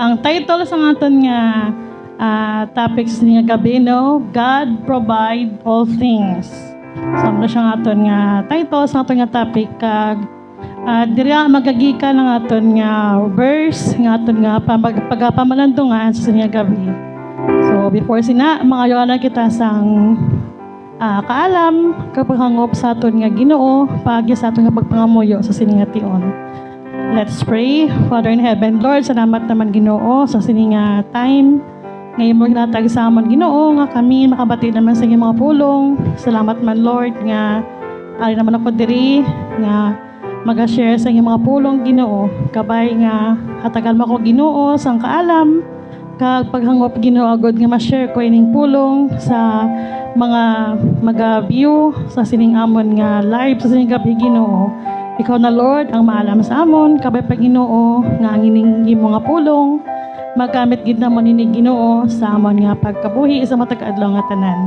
Ang title sa aton nga topics niya gabi, no? God provide all things. So, ano siya aton nga title sa aton nga topic kag dira magagika ng aton nga verse nga aton nga pagapamalandungan sa niya gabi. So, before sina mga yohanan kita sang kaalam kapag hangop sa aton nga Ginoo paagi sa aton nga pagpangamuyo sa siningation. Let's pray. Father in heaven, Lord, salamat naman Ginoo sa sininga time. Ngayon mo ginatag sa amon Ginoo nga kami makabati naman sa inyong mga pulong. Salamat man Lord nga ali naman ako diri nga mag-share sa inyong mga pulong Ginoo. Kabay nga hatagan mo ko Ginoo sang kaalam kag paghangop Ginoo agud nga ma-share ko ining pulong sa mga mag-view sa sining amon nga live sa sining gabi Ginoo. Ikaw na Lord ang maalam sa amon, kabay pa Ginoo nga ang ining mga pulong magamit gid namon ini Ginoo sa amon nga pagkabuhi sa matag adlaw nga tanan.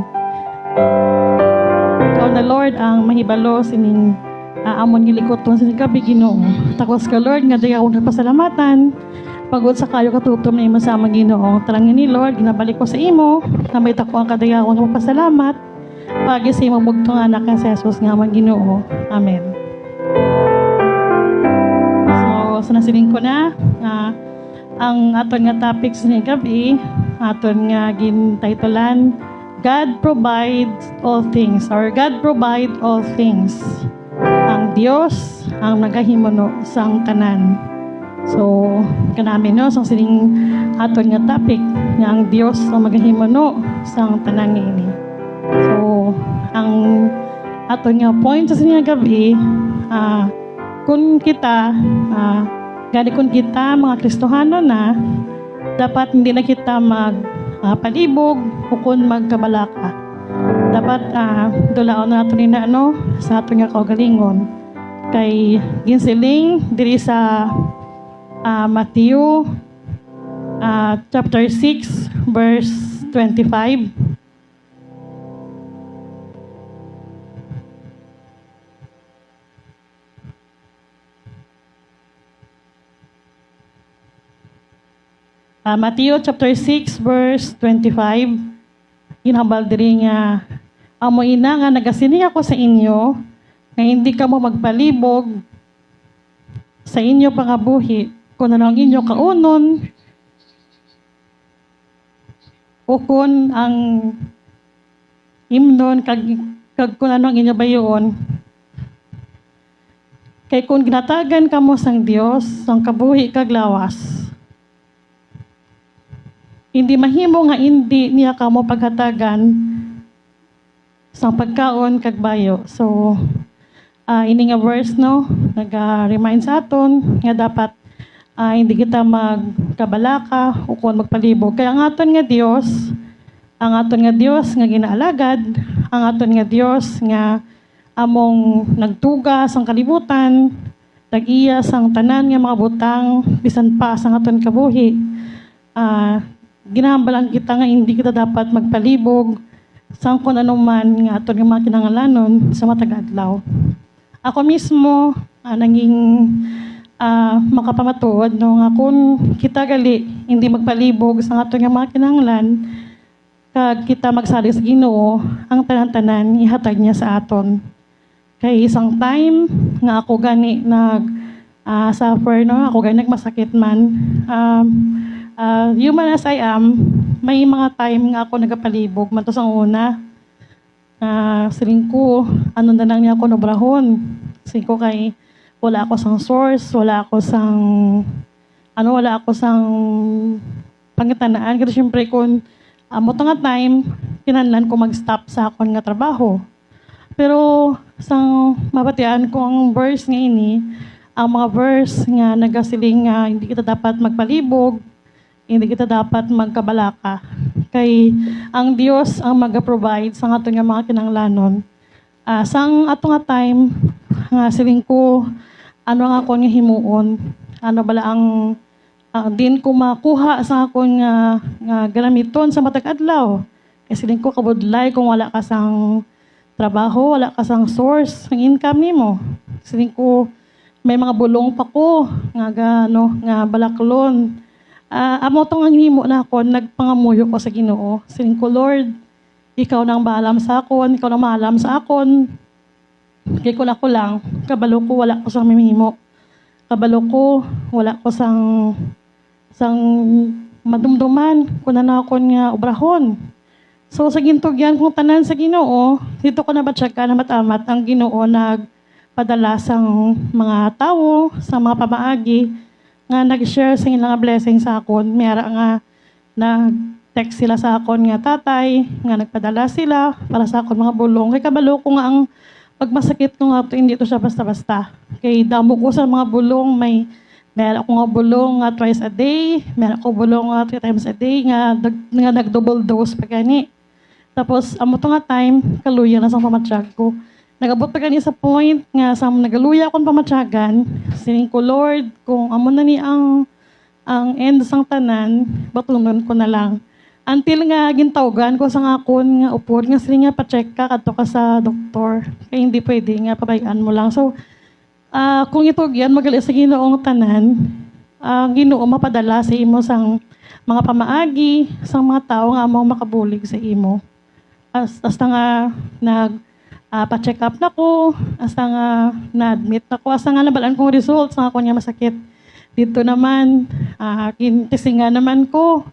Ikaw na Lord ang mahibalo sining amon gilikoton sa gabi Ginoo. Takos ka Lord nga daya akong pasalamatan. Pagod sa kayo katutom na imo sa amon Ginoo. Talangin ni Lord ginabalik ko sa imo, kamay tako ang kadaya akong pasalamat. Pagi sa imong bugtong anak nga si Jesus nga amon Ginoo. Amen. So nasiling ko na ang aton nga topics ni gabi, aton nga gintitulan God provides all things or God provide all things. Ang Dios ang nagahimuno sang tanan. So kanami no sang sining aton nga topic nga ang Dios ang magahimuno sang tanan ini. So ang aton nga point sa sining gabi kung kita gani kung kita mga Kristohano na dapat hindi na kita palibog o kung magkabalaka. Dapat dulaon na natin na sa aton nga kaugalingon. Kay ginsiling diri sa Matthew chapter 6 verse 25. Matthew chapter 6 verse 25. Ginhambal diri nga amo ina nga nagasini ako sa inyo nga hindi ka mo magpalibog sa inyo pangabuhi kung ano ang inyo kaunon o kung ang imnon kag kung ano ang inyo bayon. Kay kung ginatagan kamo sang Dios sang kabuhi kag lawas, hindi mahimo nga hindi niya kamo paghatagan sa pagkaon kag bayo. So ini nga verse nag-remind sa aton nga dapat hindi kita magkabalaka o kung magpalibog. Kaya ang aton nga Dios nga ginaalagad, ang aton nga Dios nga among nagtuga sang kalibutan, nag-iya sang tanan nga mga butang bisan pa sang aton kabuhi. Ginahambalan kita nga hindi kita dapat magpalibog sa kung anuman nga aton nga mga kinahanglanon sa matag adlaw. Ako mismo naging makapamatuod nga kung kita gali hindi magpalibog sa aton nga mga kinahanglan kag kita magsali sa Ginoo, ang tanan-tanan ihatag niya sa aton. Kay isang time nga ako gani suffer ako gani nagmasakit man. Human as I am, may mga time nga ako nagapalibog man to sang una. Siling ko, ano na lang niya ako nabrahon. Siling ko kay wala ako sang source, wala ako sang pangitanaan. Kasi syempre kung mo nga time, kinahanglan ko mag-stop sa akon nga trabaho. Pero sang mabatian ko ang verse nga ini, ang mga verse nga nagasiling nga hindi kita dapat magpalibog, hindi kita dapat magkabalaka. Kay ang Dios ang mag-provide sa aton nga mga kinahanglanon. Sang ato nga time nga siling ko ano nga ako nga himuon, ano bala ang din ko makuha sa akon nga galamiton sa matag adlaw. Kay siling ko kabudlay kung wala ka sang trabaho, wala ka sang source ng income nimo. Siling ko may mga bulong pa ko nga balaklon Amo tong ang himo na ako, nagpangamuyo ko sa Ginoo. Siling ko, Lord, ikaw nang bahalam sa akon, ikaw nang mahalam sa akon. Kaya ko lang, kabalo ko, wala ko sang mimimo. Kabalo ko, wala ko sang madumduman, kuna na ako nga obrahon. So sa gintugyan kong tanan sa Ginoo, dito ko nabatsyag na matamat ang Ginoo nagpadala sang mga tao, sa mga pamaagi, nga nag-share sa ilang blessing sa akon. Mayara nga nag-text sila sa akon nga tatay, nga nagpadala sila para sa akon mga bulong. Kay kabalo ko nga ang pagmasakit ko nga ito, hindi ito siya basta-basta. Kay damo ko sa mga bulong, meron ako nga bulong nga twice a day, meron ako bulong nga 3 times a day, nga nag-double dose pa gani. Tapos, amo to nga time, kaluya na sa pamatsyag ko. Nagabot pa gani sa point nga sa nagaluya akong pamatyagan, sining ko, Lord, kung amo na ni ang end sang tanan, batunon ko na lang. Until nga gintawgan ko sa akon nga upod, nga siling nga pa-check ka kadto ka sa doktor. Kaya hindi pwede nga pabayaan mo lang. So, kung itog yan, magaling sa Ginoong tanan, Ginoo mapadala sa imo sang mga pamaagi, sang mga tao nga among makabulig sa imo. Hasta nga pa-check up na ko, hasta nga na-admit na ko, hasta nga nabalaan kong results, nga ako niya masakit. Dito naman, kintisingan naman ko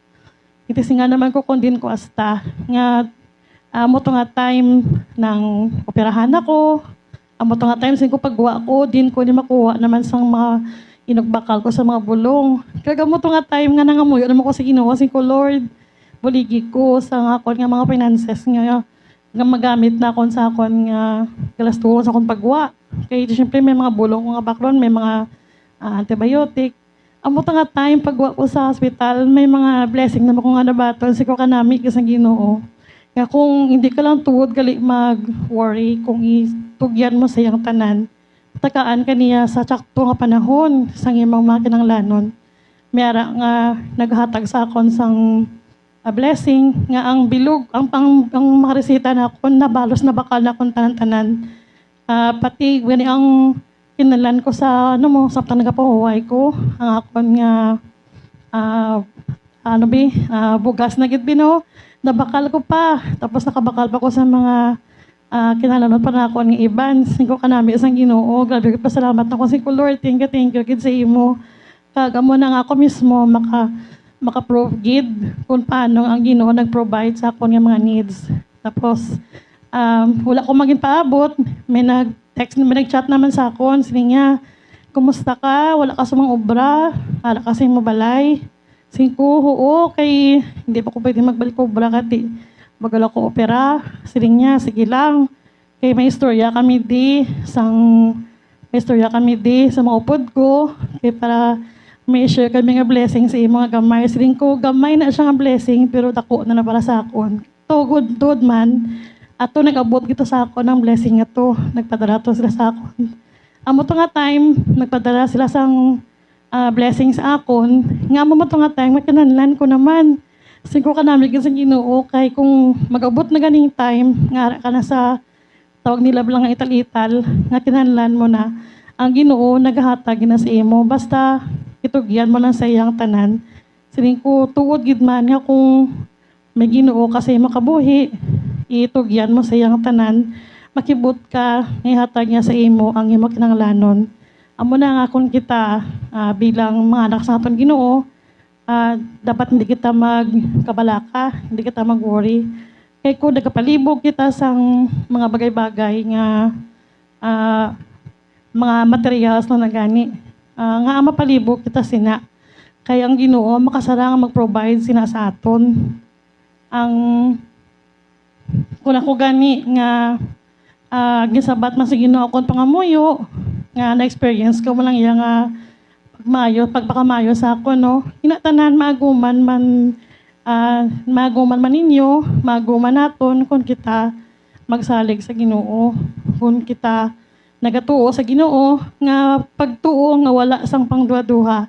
kung din ko hasta. Nga, mo to nga time ng operahan ako, amo to nga time sin ko pagwa ko, din ko ni makuha naman sang mga inugbakal ko sa mga bulong. Kaya mo to nga time nga nangamuyo naman ko sa Ginoo, sin ko, Lord, buligi ko sa akon nga mga finances nga magamit na akon sa akon nga galastuon sa akon pagwa. Kaya siyempre may mga bulong ko nga background, may mga antibiotic. Amo to nga time pagwa ko sa hospital, may mga blessing naman ko nga nabaton, sin ko kanami sa Ginoo. Kaya kung hindi ka lang tuwod gali mag-worry, kung itugyan mo sa iyang tanan, takaan ka niya sa tsakto nga panahon sa imong mga kinanglanon. Mayara nga naghatag sa akon sang blessing nga ang bilog, ang mga resita na akon, nabalos na bakal na akong tanan-tanan. Pati gani ang kinalan ko sa sa nagapahuway ko, ang akon nga bugas na gid bino. Nabakal ko pa. Tapos nakabakal pa ko sa mga kinalanon pa na ako ng iban. Singko ka namin isang Ginoo. Grabe, pasalamat na ko. Singko, Lord, thank you, gid sa imo. Kag amo na nga ako mismo maka-prove gid kung paano ang Ginoo nag-provide sa akon nga mga needs. Tapos, wala ko maging paabot. May nag-chat naman sa akon. Sining niya, kumusta ka? Wala ka sa mga obra? Wala ka sa mabalay? Singko, oo, kay hindi pa ko pwede magbalik ko obra kati. Bagal ako opera. Siling niya, sige lang. Kay may istorya kami sa mga upod ko. Kay para may share kami nga blessing sa imo nga gamay. Siling ko, gamay na siya nga blessing, pero dako na para sa akon. To good man. Ato nag-abot gito sa akon ng blessing nga to. Nagpadala to sila sa akon. Amo to nga time, nagpadala sila sang blessings akon. Nga mo to nga time, makinanlan ko naman. Singko ka namin sa Ginoo, kay kung mag-abot na ganing time, nga ka na sa tawag nila lang nga ital-ital, nga kinanlan mo na, ang Ginoo naghatag na sa imo. Basta itugyan mo lang sa iyang tanan. Siling ko, tuod gid man nga kung may Ginoo kasi makabuhi, itugyan mo sa iyang tanan, makibot ka, ihatag niya sa imo ang imo kinanglanon. Amo na nga kung kita bilang mga anak sa aton Ginoo, dapat hindi kita magkabalaka, hindi kita mag-worry. Kaya kung nagkapalibog kita sa mga bagay-bagay nga mga materials na nagani, nga mapalibog kita sina. Kaya ang Ginoo makasarang mag-provide sina sa aton. Kung ako gani nga gisabat man sa Ginoo akong pangamuyo, nga na-experience ko mo lang iya nga pagpakamayo sa ako, no? Inatanan, maguman man ninyo, maguman naton kung kita magsalig sa Ginoo. Kung kita nagatuo sa Ginoo, nga pagtuo nga wala sang pangduha-duha.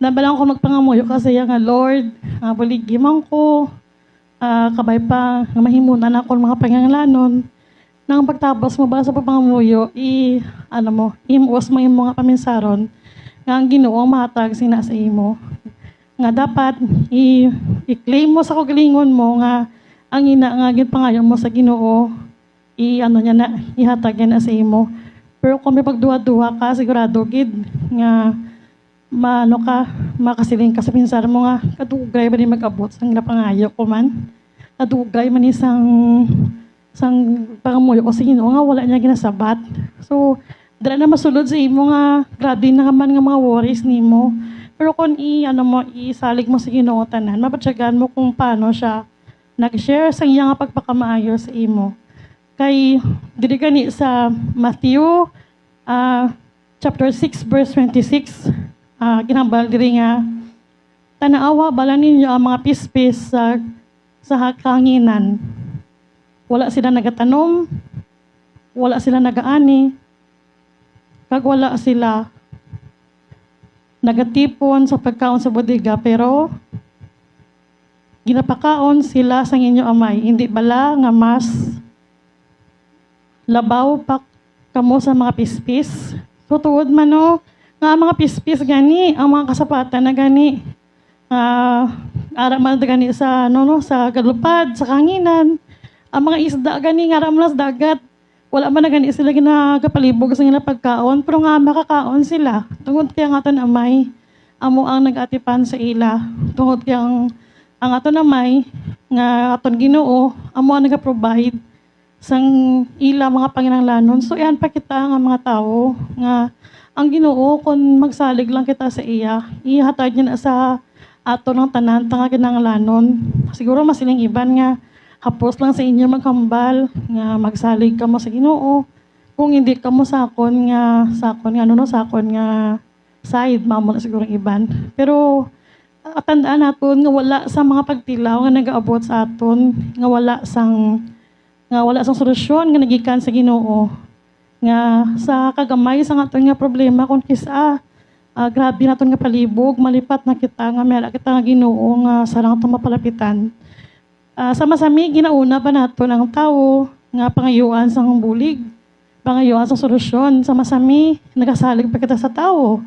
Nabalang ko magpangamuyo kasi nga, Lord, buligi man ko, kabay pa, nga mahimunan ako mga panganglanon. Nang pagtapos mo ba sa pagpangamuyo, imuwas mo yung mga paminsaron, nga ang Ginoo mahatag sina sa imo. nga dapat i-claim mo sa kagalingon mo nga ang ina nga ginpangayo mo sa Ginoo i-ano niya na ihatag niya na sa imo. Pero kung may pagduwa-duwa ka, sigurado gid nga maano ka, makasiling ka sa pinsar mo nga kadugay ba ni mag-abot sang napangayo ko man. Kadugay man isang pangamuyo ko sa Ginoo nga wala niya ginasabat. So, dala na masulod sa imo nga grabe na man nga mga worries nimo. Pero kung isalig mo sa Ginoo tanan, mapatyagan mo kung paano siya nag-share sa iya nga pagpakamaayo sa imo. Kay diri gani sa Matthew chapter 6 verse 26 ginambal diri nga tanaawa bala ninyo ang mga pispis sa hakanginan. Wala sila nagatanom, wala sila nagaani, kag wala sila nagatipon sa pagkaon sa bodega, pero ginapakaon sila sa inyo amay. Hindi bala nga mas labaw pa kamo sa mga pispis? So tuod man no, nga mga pispis gani, ang mga kasapatan na gani, ara man gani sa sa galupad, sa kanginan, ang mga isda gani nga ara man sa dagat, wala man na gani sila ginagapalibog sa nila pagkaon, pero nga makakaon sila. Tungod kaya nga aton amay, amo ang nag-atipan sa ila. Tungod kaya ang aton amay, nga aton Ginoo, amo ang nag-provide sang ila mga panginahanglanon. So yan pa kita nga mga tao nga ang Ginoo kung magsalig lang kita sa iya, ihatag niya na sa ato ng tanan nga kinahanglanon. Siguro masiling iban nga hapos lang sa inyo maghambal nga magsalig ka mo sa Ginoo. Kung hindi ka mo sakon nga side mamo na siguro iban. Pero tandaan naton nga wala sa mga pagtilaw nga nagaabot sa aton, nga wala sang solusyon nga nagikan sa Ginoo. Nga sa kagamay sa aton nga problema kung kisa grabe naton nga palibog, malipat na kita nga mera kita nga Ginoo nga sarang itong mapalapitan. Sama-sami ginauna pa naton ang tao nga pangayuan sa bulig, pangayuan sa solusyon. Sama-sami nagasalig pa kita sa tao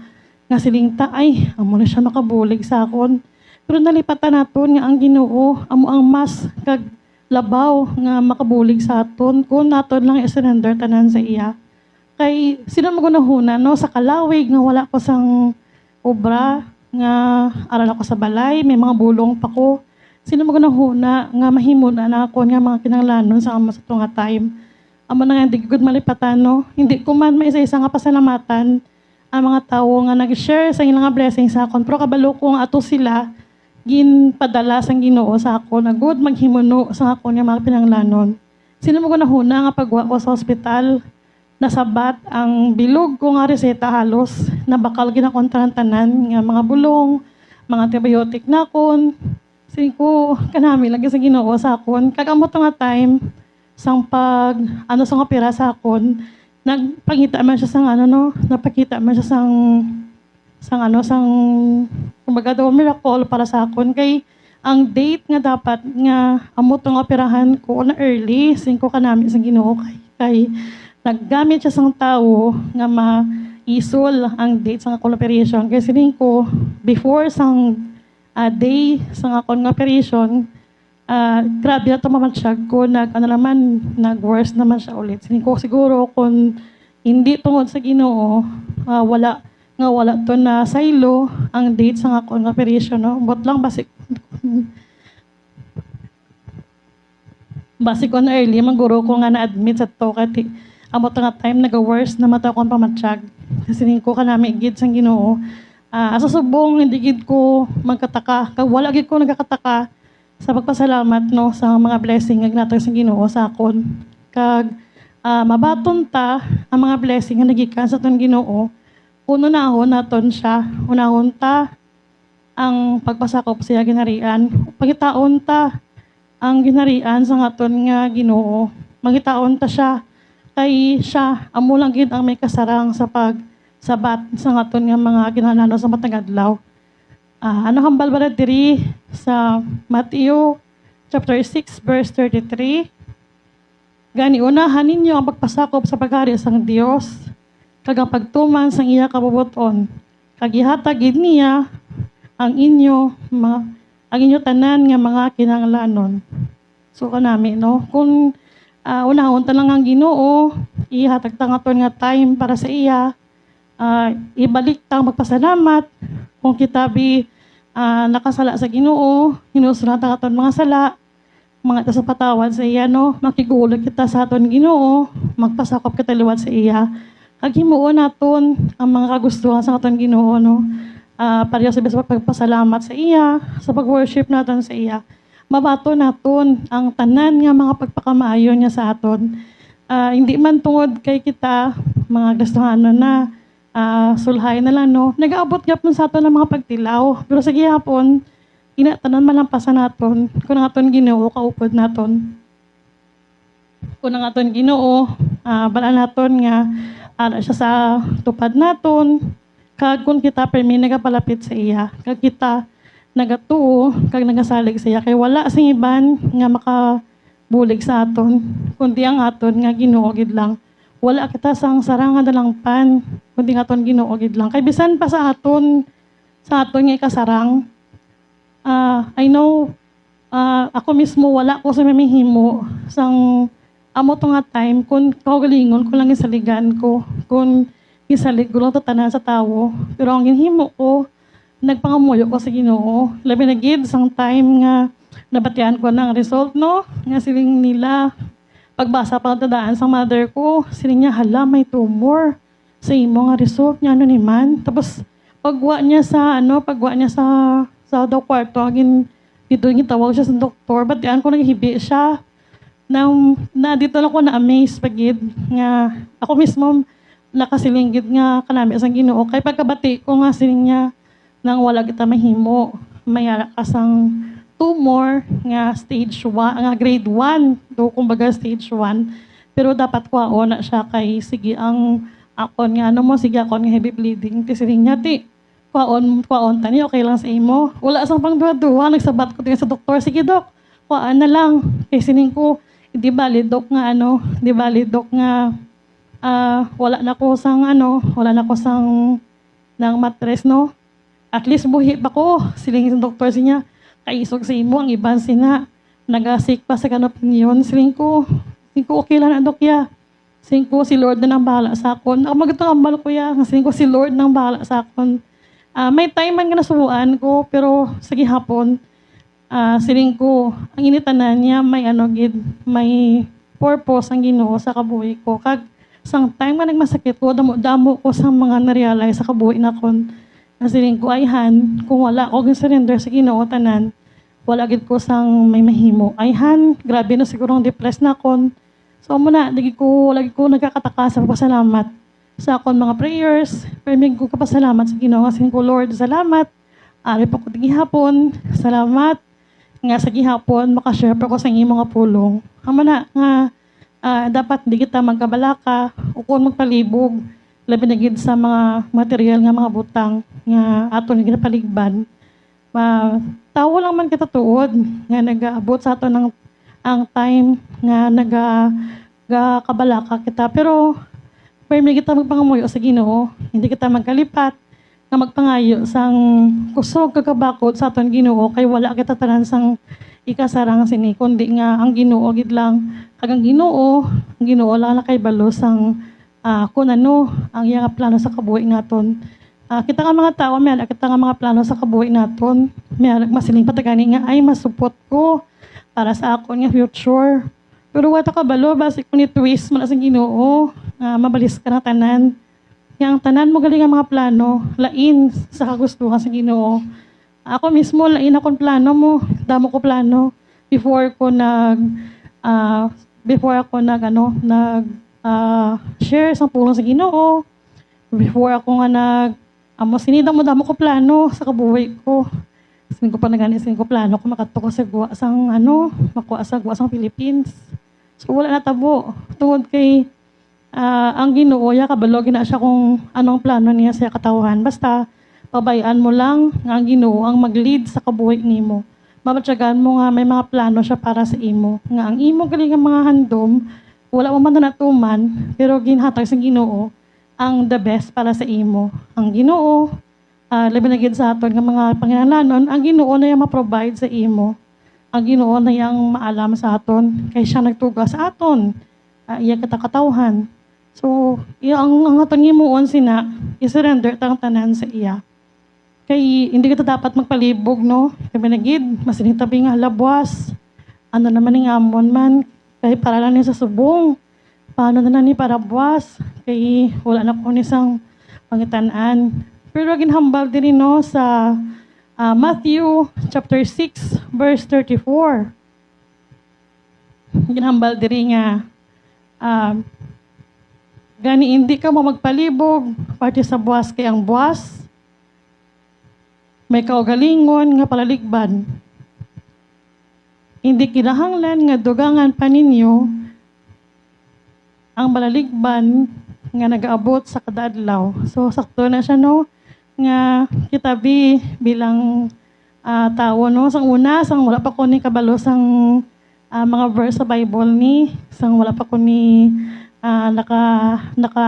nga silingta ay amo na siya makabulig sa akon. Pero nalipatan naton nga ang Ginoo amo ang mas kag labaw nga makabulig sa aton kung naton lang i-surrender tanan sa iya. Kay sino magunahuna no sa kalawig nga wala ko sang obra nga aral ako sa balay, may mga bulong pa ko. Sino magunahuna nga mahimuna na ako nga mga kinahanglanon sa amo sa tunga time. Amo na nga hindi gud malipatan no. Hindi ko man maisa-isa nga pasalamatan ang mga tao nga nag-share sa ilang blessings sa akon. Pero kabalo ko nga ato sila ginpadala sang Ginoo sa ako na good maghimuno sa ako nga mga pinanglanon. Sino mo ko nahuna nga pagwa ko sa ospital, nasabat ang bilog ko nga reseta halos, na bakal ginakontrahan tanan nga mga bulong, mga antibiotic na kon. Sino ko kanami lagi sa Ginoo sa akon. Kagamot nga time, sang sang opera sa akon, nagpakita man siya sang napakita man siya sang kumbaga daw miracle para sa akon. Kay ang date nga dapat nga amo tong operahan ko na early 5 kanami sa Ginoo kay naggamit siya sang tao nga ma-isol ang date sa akong operation. Kay sining ko before sang day sa akong operation, grabe na ito mamatsyag ko, nag-worse naman siya ulit. Sining ko siguro kung hindi tungod sa Ginoo, wala to na saylo ang date sa akong operation, no? But lang basic ko na early, maguro ko nga na-admit sa to, kati amo nga time nag-worse na mata akong pamatsyag. Kasi ko kanami gid sang Ginoo. Asa subong, hindi gid ko magkataka. Wala gid ko nagkakataka sa pagpasalamat no sa mga blessing nga ginatag sa Ginoo sa akon. Kag mabaton ta ang mga blessing nga nagikan sa aton Ginoo. Unahon naton siya. Unahon ta ang pagpasakop sa ginharian. Pagitaon ta ang ginharian sa aton nga Ginoo. Magitaon ta siya kay siya amo lang gid ang may kasarang sa pagsabat sa aton nga mga kinahanglan sa matag adlaw. Ano hambal ba diri sa Matthew chapter 6 verse 33? Gani unahan ninyo ang pagpasakop sa paghari sang Dios kag ang pagtuman sang iya kabubuton. Kag ihatag gid niya ang inyo ang inyo tanan nga mga kinahanglanon. So kanami no, kung unahon ta lang ang Ginoo, ihatag ta nga nga time para sa iya, ibalik ta magpasalamat kung kita nakasala sa Ginoo, hinusra ta katon mga sala, mga ta sa patawad sa iya no, makigulag kita sa aton Ginoo, magpasakop kita liwat sa iya. Kag himuon naton ang mga kagustuhan sa aton Ginoo no. Pareho sa pagpasalamat sa iya, sa pag-worship natin sa iya. Mabato naton ang tanan nga mga pagpakamaayo niya sa aton. Hindi man tungod kay kita, mga gustuhanon na sulhay na lang, no? Nag-aabot gapon sa aton ng mga pagtilaw. Pero sa gihapon, tanan malampasan naton, kung ang aton Ginoo, kaupod naton. Kung ang aton Ginoo, bala naton nga, siya sa tupad naton, kag kung kita permi nagapalapit sa iya, kag kita nagatuo, kag nagasalig sa iya, kay wala sing iban nga makabulig sa aton, kundi ang aton nga Ginoo gid lang. Wala kita sang sarangan dalang pan, kundi nga aton Ginoo gid lang. Kay bisan pa sa aton nga ikasarang, I know, ako mismo wala ko sa mamihimo sang amo to nga time, kung kaugalingon ko lang isaligan ko, kung isalig ko lang tanan sa tawo. Pero ang ginhimo ko, nagpangamuyo ko sa Ginoo. Labi na gid sang time nga nabatian ko ng result, no? Nga siling nila, pagbasa pa tadaan sa mother ko, siling niya, hala, may tumor sa imo nga result niya, ano ni man. Tapos, pagwa niya sa daw kwarto, dito yung tawag siya sa doktor, batian ko naghibi siya. Na dito lang ko na-amaze pagid, nga ako mismo, nakasilingid nga kanami sa Ginoo. Kay pagkabati ko nga siling niya nang wala kita mahimo. May kasang tumor nga stage 1, nga grade 1. Do kumbaga stage 1. Pero dapat kuhaon na siya kay sige ang akon nga sige akon nga heavy bleeding. Ti siling niya kuhaon tani okay lang sa imo. Wala sang pangduwa-duwa, nagsabat ko din sa doktor, sige dok, kuhaan na lang. Kay sining ko di valid dok nga wala na ko sang ng matres, no? At least buhi pa ko. Siling yung doktor siya, kaisog sa imo, ang iban sina, nagasik pa sa kanop niyon. Siling ko, okay lang na dokya. Siling ko, si Lord na nang bahala sa akon. Ako magatang ambal ko ya, siling ko, si Lord nang bahala sa akon. May time man nga nasubuan ko, pero sa gihapon, siling ko, ang initanan niya, may purpose ang Ginoo sa kabuhi ko. Kag, sang time nga nagmasakit ko, damo ko sa mga narealize sa kabuhi na kon. Nasiling ko, ayhan, kung wala ko surrender sa Ginoo tanan, wala gid ko sang may mahimo. Ayhan, grabe na siguro depressed na kon. So muna, lagi ko nagkakataka sa pasalamat sa akon mga prayers. Pero may ko kapasalamat sa Ginoo. Kasi ko, Lord, salamat. Ari pa ko gihapon. Salamat. Nga sa gihapon, makashare pa ko sa inyo mga pulong. Hamana nga, dapat di kita magkabalaka o kung magpalibog, labi na gid sa mga material nga mga butang nga aton ginapaligban. Tawo lang man kita tuod nga nagaabot sa aton ang time nga nagakabalaka kita. Pero firmly kita magpangamuyo sa Ginoo, hindi kita magkalipat nga magpangayo sang kusog kagabakot sa aton Ginoo, kay wala kita tanan sang ikasarang sini, kundi nga ang Ginoo gid lang. Kag ang Ginoo lang na kay balos ang kung ano ang iyang plano sa kabuhi naton. Kita nga mga tao, kita nga mga plano sa kabuhi naton. May masiling patagani nga ay masupot ko para sa akon nga future. Pero wata ka balo, basi kung ni-twist mo na sa Ginoo, mabalis ka na tanan. Yang tanan mo galing ang mga plano, lain sa kagustuhan sa Ginoo. Ako mismo, lain akong plano mo. Damo ko plano. Before ako share sa pulong sa Ginoo. Before ako nga sinidamo ko plano sa kabuhay ko. Sin ko plano ko makatuko sa guwa sang Philippines. So wala na tabo. Tungod kay ang Ginoo ya kabalo gina siya kung anong plano niya sa katawhan. Basta pabayaan mo lang nga ang Ginoo ang mag-lead sa kabuhi nimo. Mamatyagan mo nga may mga plano siya para sa imo. Nga ang imo galing ang mga handom, wala mo man natuman, pero ginhatag sa Ginoo ang the best para sa imo. Ang Ginoo labi na gid sa aton nga mga panginahanglanon, ang Ginoo na yang ma-provide sa imo. Ang Ginoo na yang maalam sa aton kay siya nagtuga sa aton. Iya kita katawhan. So, iya ang aton himuon sina i-surrender tang tanan sa iya. Kay hindi kita dapat magpalibog, no? Labi na gid masining tabi nga labwas. Ano naman ning amon man kay para lang ni sa subong. Paano na ni para buwas? Kay wala na ko ni sang pangitan-an. Pero ginhambal din no sa Matthew chapter 6 verse 34. Ginhambal diri nga gani hindi ka mo magpalibog parte sa buwas kay ang buwas may kaugalingon nga palaligban. Hindi kinahanglan nga dugangan pa ninyo ang balaligban nga nagaabot sa kada adlaw. So sakto na siya no nga kitabi bilang tao no sang una sang wala pa ko ni kabalo sang mga verse sa Bible ni sang wala pa ko ni naka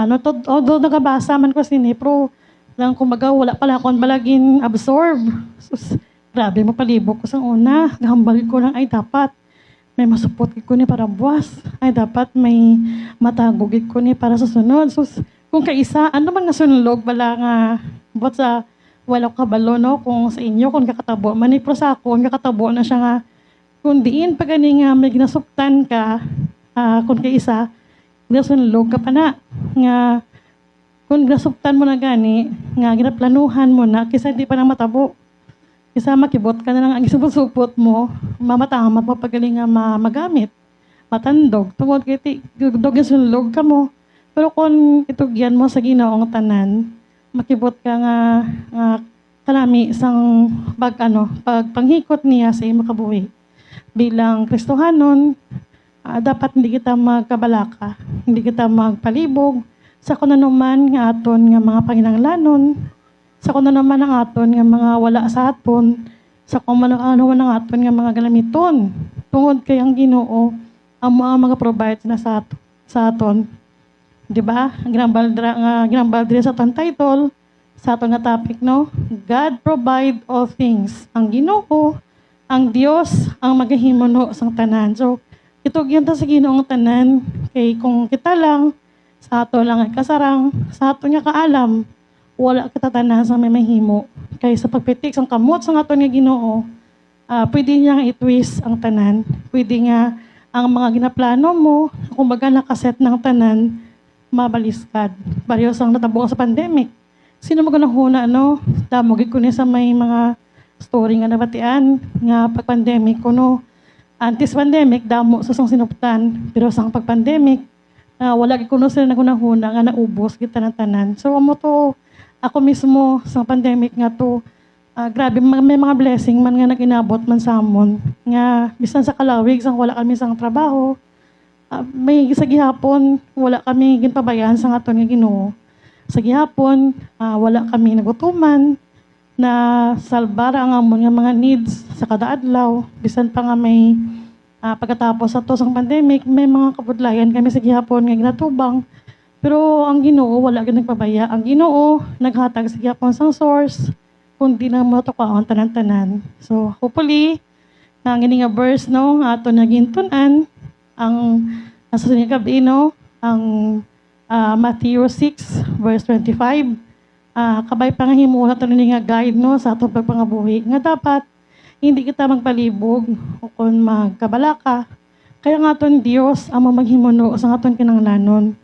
ano to although nagabasa man ko sini pero lang kumaga wala pala akong balagin absorb. Sus, grabe mo palibog ko sang una gahambal ko lang ay dapat may masupot ko ni para buwas ay dapat may matagugit ko ni para sa sunod. Sus, kung kaisa ano man nga sunlog bala nga but sa wala kabalo no kung sa inyo kung kakatabo man ni pro sa ako kakatabo na siya nga kung diin pag ani nga may ginasuptan ka kung kay isa ginasunlog ka pa na nga kung ginasuptan mo na gani nga ginaplanuhan mo na kisa di pa na matabo kisa makibot ka na lang ang isupot-supot mo mamatahamat mo pagaling nga magamit matandog tungod kay dog sunlog ka mo pero kung itugyan mo sa Ginoong tanan makibot ka nga kalami isang pagpanghikot niya sa imo kabuhi. Bilang Kristohanon, dapat hindi kita magkabalaka, hindi kita magpalibog sa kuno naman nga aton nga mga panginahanglanon, sa kuno naman ang aton nga mga wala sa aton, sa kuno ano man ang aton nga mga galamiton. Tungod kay ang Ginoo ang mga provide na sa aton. Di ba? Ang ginambal dira sa atong title, sa atong nga topic, no? God provide all things. Ang Ginoo, ang Dios, ang magahimuno sang tanan. So, ito gyud sa Ginoong tanan, kay kung kita lang, sa ato lang ay kasarang, sa ato nga kaalam, wala kita tanan sa may mahimo. Kay sa pagpitik sang kamot sang aton nga Ginoo, pwede niya i-twist ang tanan. Pwede nga ang mga ginaplano mo, kumbaga nakaset ng tanan, mabaliskad. Bariyos ang natabo sa pandemic. Sino mo ganahuna, no? Damogig ko ni sa may mga story nga nabatian, nga pag-pandemic ko, no? Antes pandemic, damo sa sang sinuptan. Pero sang pag-pandemic, wala ko no sila nagunahuna nga naubos kita ng tanan. So, amo to, ako mismo, sa pandemic nga to, grabe, may mga blessing man nga naginabot man sa amon. Nga, bisan sa kalawig, sang wala kami sang trabaho, may sa gihapon, wala kami ginpabayaan sa aton nga Ginoo. Sa gihapon, wala kami nagutuman na salbara ang amon nga mga needs sa kada adlaw. Bisan pa nga may pagkatapos sa to sang pandemic, may mga kabudlayan kami sa gihapon nga ginatubang. Pero ang Ginoo wala gyud nagpabaya. Ang Ginoo naghatag sa gihapon sang source kundi na mo to kaon tanan-tanan. So hopefully ang ini nga verse no ato nagintun-an ang nasa sining gabi, no? Ang Matthew 6, verse 25. Kabay pangahimo na ito nga guide, no? Sa atong pagpangabuhi. Nga dapat, hindi kita magpalibog o kung magkabalaka. Kaya nga aton Diyos ang mamaghimuno sa aton kinanglanon.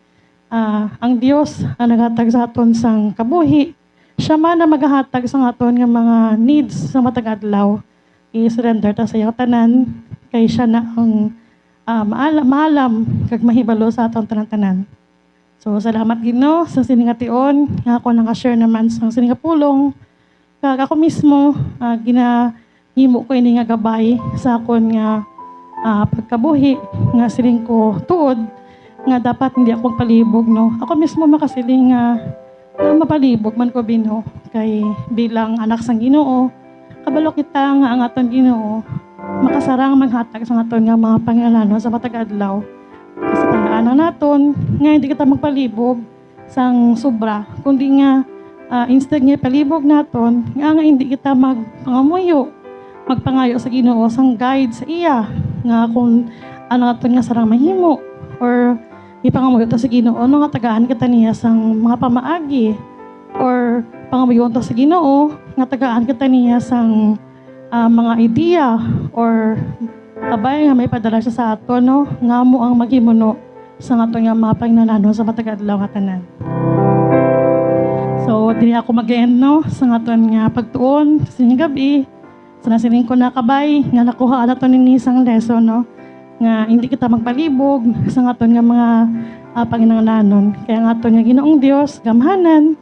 Ang Diyos ang naghatag sa aton sang kabuhi. Siya man na maghatag sa aton nga mga needs sa matag adlaw. I-surrender ta sa iyang tanan. Kay siya na ang maalam kag mahibalo sa atong tanan-tanan. So salamat Ginoo sa siningation nga ako naka-share naman sa siningapulong kag ako mismo ginahimo ko ini nga gabay sa akon nga pagkabuhi nga siling ko tuod nga dapat hindi ako magpalibog, no. Ako mismo makasiling nga mapalibog man ko bino kay bilang anak sang Ginoo kabalo kita nga ang aton Ginoo makasarang maghatag sa aton nga mga panginahanglanon sa matag adlaw. Sa tandaan naton nga hindi kita magpalibog sang sobra kundi nga instead nga palibog naton, nga hindi kita magpangamuyo, magpangayo sa Ginoo sang guide sa iya, nga kung ano nga nga sarang mahimo, or ipangamuyo ta sa Ginoo, ano nga tagaan kita niya sang mga pamaagi, or pangamuyo ta sa Ginoo, nga tagaan kita niya sang mga idea, or kabay nga may padala siya sa ato, no? Nga mo ang maghimuno sa ato nga mga pangnanano sa matagadlaw nga tanan. So, dili ako mag-end, no? Sa aton nga pagtuon, sa inyong gabi, sa nasiling ko na kabay, nga nakuha na ito ni isang lesson, no? Nga hindi kita magpalibog sa aton nga mga panginanglanon. Kaya nga aton nga Ginoong Dios, gamhanan,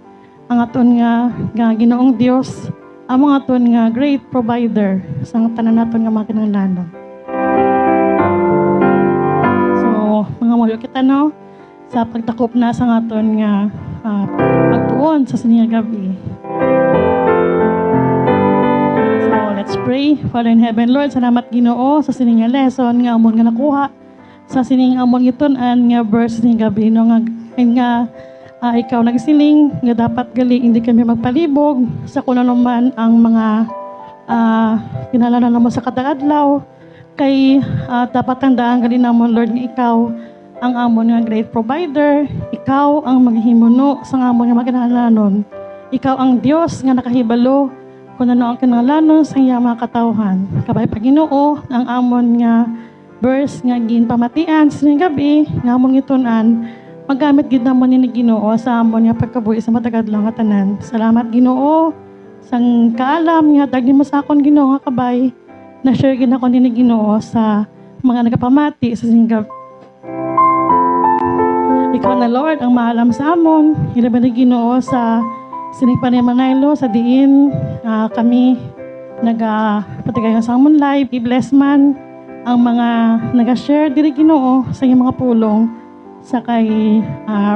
ang aton nga Ginoong Dios, ang mga aton nga great provider sa tanan naton nga mga kinanglanon. So, mga muyo kita, no? Sa pagtakop na sa aton nga pagtuon sa sining gabi. So, let's pray. Father in heaven, Lord, salamat Ginoo sa sining lesson nga amon nga nakuha sa sining amon gitun-an nga verse sining gabi, no? Nga ikaw nagsiling nga dapat gali hindi kami magpalibog sa kuno naman ang mga kinahanglan mo sa kadadlaw, kay dapat tandaan gali namon, Lord, nga ikaw ang amon nga great provider, ikaw ang maghimuno sa amon nga makinahanglanon. Ikaw ang Dios nga nakahibalo kung ano ang kinahanglanon sa iya mga katawhan. Kabay pa Ginoo ang amon nga verse nga ginpamatian sa gabi nga amon gitun-an, magamit gid namon ni Ginoo sa amon nga pagkabuhi sa matagadlaw nga tanan. Salamat Ginoo sang kaalam nga dagli mo sa akon Ginoo nga kabay na share gid ako ni Ginoo sa mga nagapamati sa gabi. Ikaw na Lord ang maalam sa amon, ilaban ni Ginoo sa sinigpan ni Manaylo sa diin kami nagapatigayan sa amon live. I-bless man ang mga nag-share diri Ginoo sa iyong mga pulong, sa kay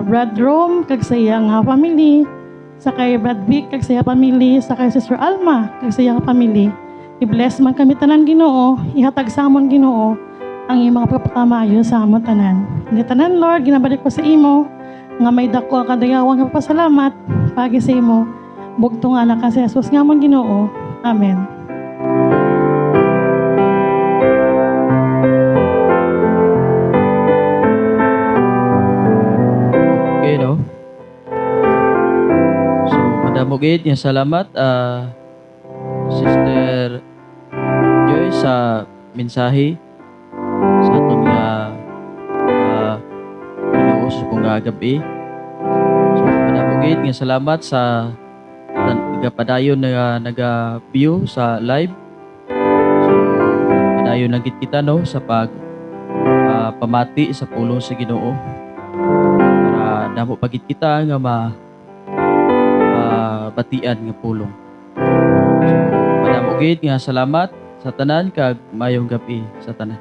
Brad Rome kag sa iyang family, sa kay Brad Vic kag sa iyang family, sa kay Sister Alma kag sa iyang family. I-bless man kami tanan Ginoo, ihatag sa amon Ginoo ang iyong mga pagpapamayo sa amon tanan. Ni tanan Lord, ginabalik ko sa imo nga may dako ang kadayawang nga pasalamat pagi sa imo. Bugto nga na kasi Jesus nga amon Ginoo. Amen. Okay, no? So, madamugid nga salamat Sister Joy sa mensahe sa aton nga Ginoo sa kong gabi. So, madamugid nga salamat sa nagapadayon na naga-view sa live. So, padayon lang kita, no, sa pamati sa pulong sa Ginoo. Para damo pagit kita nga batian nga pulong. So, madamugid nga salamat sa tanan kag mayong gabi sa tanan.